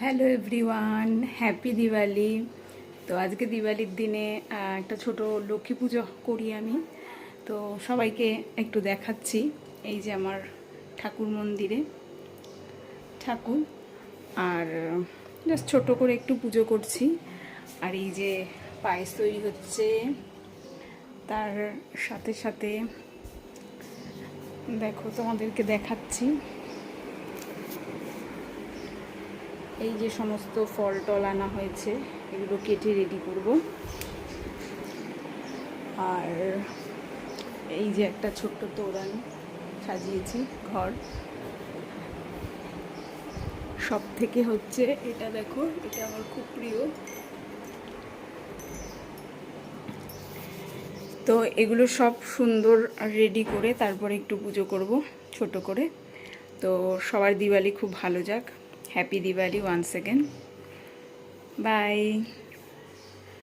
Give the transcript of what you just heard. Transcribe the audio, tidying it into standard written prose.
Hello everyone, happy Diwali. তো আজকে দিওয়ালির দিনে একটা ছোট লক্ষ্মী পুজো করি আমি। তো সবাইকে একটু দেখাচ্ছি। এই যে আমার ঠাকুর মন্দিরে ঠাকুর, আর জাস্ট ছোট করে একটু পুজো করছি। আর এই যে পায়েস তৈরি হচ্ছে, তার সাথে সাথে দেখো তোমাদেরকে দেখাচ্ছি। এই যে সমস্ত ফল টল আনা হয়েছে, এগুলো কেটে রেডি করব। আর এই যে একটা ছোট্ট তোরণ সাজিয়েছি ঘর। সব থেকে হচ্ছে এটা, দেখো এটা আমার খুব প্রিয়। তো এগুলো সব সুন্দর রেডি করে তারপরে একটু পুজো করব ছোট করে। তো সবার দিওয়ালি খুব ভালো যাক। Happy Diwali once again. By.